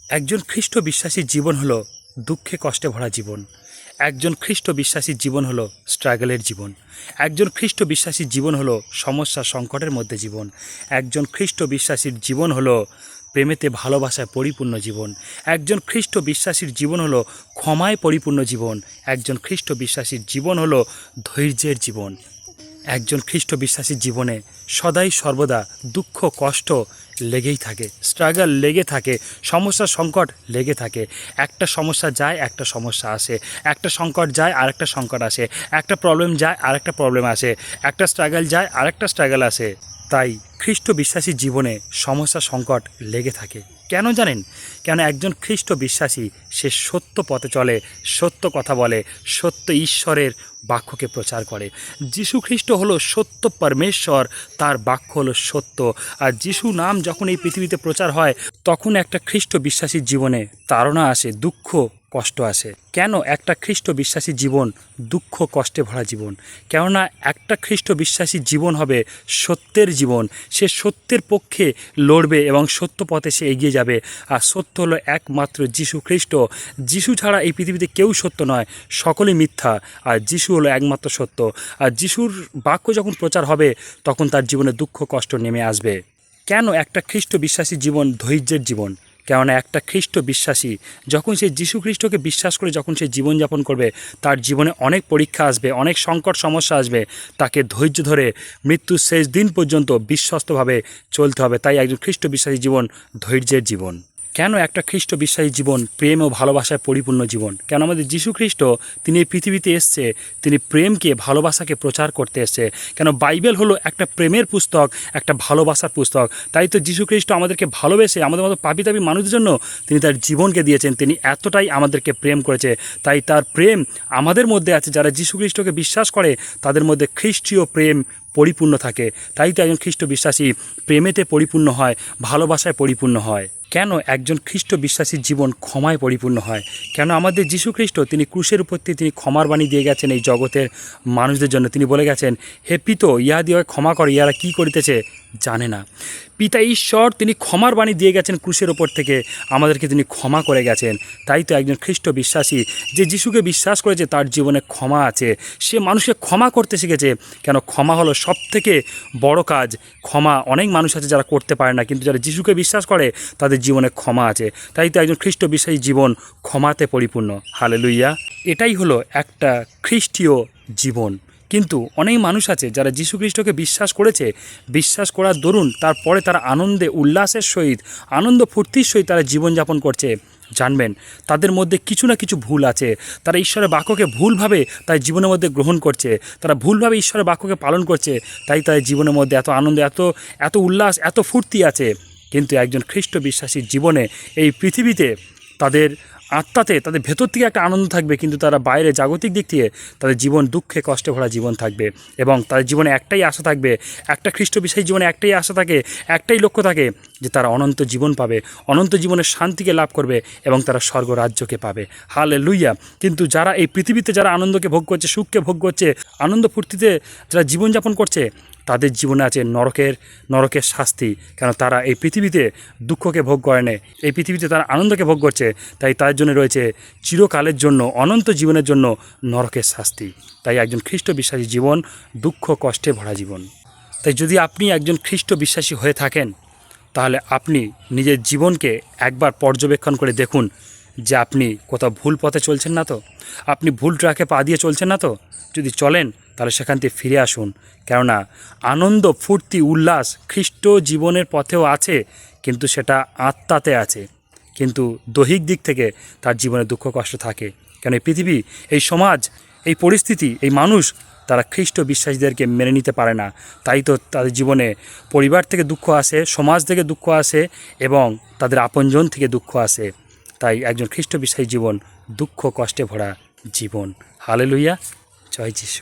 একজন খ্রিস্ট বিশ্বাসীর জীবন হলো দুঃখে কষ্টে ভরা জীবন। একজন খ্রিস্ট বিশ্বাসীর জীবন হলো স্ট্রাগলের জীবন। একজন খ্রিস্ট বিশ্বাসীর জীবন হলো সমস্যা সংকটের মধ্যে জীবন। একজন খ্রিস্ট বিশ্বাসীর জীবন হলো প্রেমেতে ভালোবাসায় পরিপূর্ণ জীবন। একজন খ্রিস্ট বিশ্বাসীর জীবন হলো ক্ষমায় পরিপূর্ণ জীবন। একজন খ্রিস্ট বিশ্বাসীর জীবন হলো ধৈর্যের জীবন। একজন খ্রিস্ট বিশ্বাসীর জীবনে সদাই সর্বদা দুঃখ কষ্ট লেগেই থাকে, স্ট্রাগল লেগে থাকে, সমস্যা সংকট লেগে থাকে। একটা সমস্যা যায় একটা সমস্যা আসে, একটা সংকট যায় আর একটা সংকট আসে, একটা প্রবলেম যায় আর একটা প্রবলেম আসে, একটা স্ট্রাগল যায় আর একটা স্ট্রাগল আসে। তাই খ্রিস্ট বিশ্বাসীর জীবনে সমস্যা সংকট লেগে থাকে। কেন জানেন? কেন একজন খ্রিস্ট বিশ্বাসী সে সত্য পথে চলে, সত্য কথা বলে, সত্য ঈশ্বরের বাক্যকে প্রচার করে। যিশু খ্রিস্ট হলো সত্য পরমেশ্বর, তার বাক্য হলো সত্য। আর যিশু নাম যখন এই পৃথিবীতে প্রচার হয় তখন একটা খ্রিস্ট বিশ্বাসীর জীবনে তাড়না আসে, দুঃখ কষ্ট আসে। কেন একটা খ্রিস্ট বিশ্বাসীর জীবন দুঃখ কষ্টে ভরা জীবন? কেননা একটা খ্রিস্ট বিশ্বাসীর জীবন হবে সত্যের জীবন। সে সত্যের পক্ষে লড়বে এবং সত্য পথে সে এগিয়ে যাবে। আর সত্য হলো একমাত্র যিশু খ্রিস্ট। যিশু ছাড়া এই পৃথিবীতে কেউ সত্য নয়, সকলেই মিথ্যা। আর যিশু হলো একমাত্র সত্য। আর যিশুর বাক্য যখন প্রচার হবে তখন তার জীবনে দুঃখ কষ্ট নেমে আসবে। কেন একটা খ্রিস্ট বিশ্বাসী জীবন ধৈর্যের জীবন? কেননা একটা খ্রিস্ট বিশ্বাসী যখন সে যিশু খ্রিস্টকে বিশ্বাস করে যখন সে জীবনযাপন করবে, তার জীবনে অনেক পরীক্ষা আসবে, অনেক সংকট সমস্যা আসবে। তাকে ধৈর্য ধরে মৃত্যুর শেষ দিন পর্যন্ত বিশ্বস্তভাবে চলতে হবে। তাই একজন খ্রিস্ট বিশ্বাসী জীবন ধৈর্যের জীবন। কেন একটা খ্রিস্ট বিশ্বাসী জীবন প্রেম ও ভালোবাসায় পরিপূর্ণ জীবন? কেন আমাদের যিশু খ্রিস্ট তিনি এই পৃথিবীতে এসছে, তিনি প্রেমকে ভালোবাসাকে প্রচার করতে এসছে। কেন বাইবেল হলো একটা প্রেমের পুস্তক, একটা ভালোবাসার পুস্তক। তাই তো যিশু খ্রিস্ট আমাদেরকে ভালোবেসে আমাদের মতো পাপী তাপী মানুষদের জন্য তিনি তার জীবনকে দিয়েছেন। তিনি এতটাই আমাদেরকে প্রেম করেছে, তাই তার প্রেম আমাদের মধ্যে আছে। যারা যিশু খ্রিস্টকে বিশ্বাস করে তাদের মধ্যে খ্রিস্টীয় প্রেম পরিপূর্ণ থাকে। তাই তো একজন খ্রিস্ট বিশ্বাসী প্রেমেতে পরিপূর্ণ হয়, ভালোবাসায় পরিপূর্ণ হয়। কেন একজন খ্রিস্ট বিশ্বাসীর জীবন ক্ষমায় পরিপূর্ণ হয়? কেন আমাদের যিশু খ্রিস্ট তিনি ক্রুশের উপর তিনি ক্ষমার বাণী দিয়ে গেছেন এই জগতের মানুষদের জন্য। তিনি বলে গেছেন, হে পিতো, ইহা দিয়ে ক্ষমা করে, ইহারা কী করিতেছে জানে না। পিতা ঈশ্বর তিনি ক্ষমার বাণী দিয়ে গেছেন ক্রুশের ওপর থেকে, আমাদেরকে তিনি ক্ষমা করে গেছেন। তাই তো একজন খ্রিস্ট বিশ্বাসী যে যিশুকে বিশ্বাস করেছে তার জীবনে ক্ষমা আছে, সে মানুষকে ক্ষমা করতে শিখেছে। কেন ক্ষমা হলো সবথেকে বড় কাজ। ক্ষমা অনেক মানুষ আছে যারা করতে পারে না, কিন্তু যারা যিশুকে বিশ্বাস করে তাদের জীবনে ক্ষমা আছে। তাই তো একজন খ্রিস্ট বিশ্বাসী জীবন ক্ষমাতে পরিপূর্ণ। হালেলুইয়া! এটাই হলো একটা খ্রিস্টীয় জীবন। কিন্তু অনেক মানুষ আছে যারা যিশু খ্রিস্টকে বিশ্বাস করেছে, বিশ্বাস করার দরুন তারপরে তারা আনন্দে উল্লাসের সহিত আনন্দ ফুর্তির সহিত তারা জীবনযাপন করছে। জানবেন তাদের মধ্যে কিছু না কিছু ভুল আছে। তারা ঈশ্বরের বাক্যকে ভুলভাবে তার জীবনের মধ্যে গ্রহণ করছে, তারা ভুলভাবে ঈশ্বরের বাক্যকে পালন করছে। তাই তাদের জীবনের মধ্যে এত আনন্দ, এত উল্লাস, এত ফুর্তি আছে। কিন্তু একজন খ্রিস্ট বিশ্বাসীর জীবনে এই পৃথিবীতে তাদের আত্মাতে তাদের ভেতর থেকে একটা আনন্দ থাকবে, কিন্তু তারা বাইরে জাগতিক দিক থেকে তাদের জীবন দুঃখে কষ্টে ভরা জীবন থাকবে। এবং তাদের জীবনে একটাই আশা থাকবে, একটা খ্রিস্ট বিশ্বাসী জীবনে একটাই আশা থাকে, একটাই লক্ষ্য থাকে যে তারা অনন্ত জীবন পাবে, অনন্ত জীবনের শান্তিকে লাভ করবে এবং তারা স্বর্গ রাজ্যকে পাবে। হালেলুইয়া! কিন্তু যারা এই পৃথিবীতে যারা আনন্দকে ভোগ করছে, সুখকে ভোগ করছে, আনন্দ ফুর্তিতে যারা জীবনযাপন করছে, তাদের জীবনে আছে নরকের শাস্তি। কেন তারা এই পৃথিবীতে দুঃখকে ভোগ করে না, এই পৃথিবীতে তারা আনন্দকে ভোগ করছে। তাই তার জন্য রয়েছে চিরকালের জন্য, অনন্ত জীবনের জন্য নরকের শাস্তি। তাই একজন খ্রিস্ট বিশ্বাসী জীবন দুঃখ কষ্টে ভরা জীবন। তাই যদি আপনি একজন খ্রিস্ট বিশ্বাসী হয়ে থাকেন তাহলে আপনি নিজের জীবনকে একবার পর্যবেক্ষণ করে দেখুন যে আপনি কোথাও ভুল পথে চলছেন না তো, আপনি ভুল ট্র্যাকে পা দিয়ে চলছেন না তো। যদি চলেন তাহলে সেখান থেকে ফিরে আসুন। কেননা আনন্দ ফুর্তি উল্লাস খ্রিস্ট জীবনের পথেও আছে, কিন্তু সেটা আত্মাতে আছে। কিন্তু দৈহিক দিক থেকে তার জীবনে দুঃখ কষ্ট থাকে। কেন এই পৃথিবী, এই সমাজ, এই পরিস্থিতি, এই মানুষ তারা খ্রিস্ট বিশ্বাসীদেরকে মেনে নিতে পারে না। তাই তো তাদের জীবনে পরিবার থেকে দুঃখ আসে, সমাজ থেকে দুঃখ আসে এবং তাদের আপনজন থেকে দুঃখ আসে। তাই একজন খ্রিস্ট বিশ্বাসী জীবন দুঃখ কষ্টে ভরা জীবন। হালেলুইয়া! জয় যিশু।